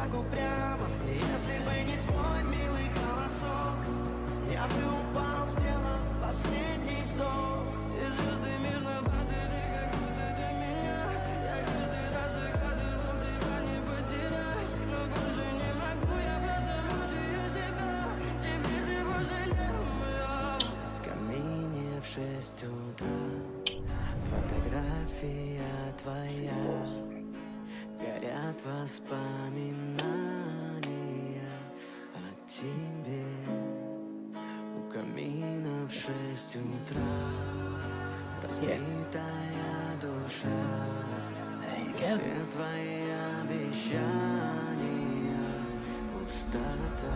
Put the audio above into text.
так упрямо. Если бы не твой милый голосок, я бы упал, сделав последний вздох. И звезды мирно падали, как будто для меня. Я каждый раз загадывал тебя не потерять, но больше не могу, я просто мучаю себя. Теперь ты больше не моя. В камине в 6 утра фотография твоя. Горят воспоминания о тебе. У камина в 6 утра разбитая душа. Все твои обещания пустота.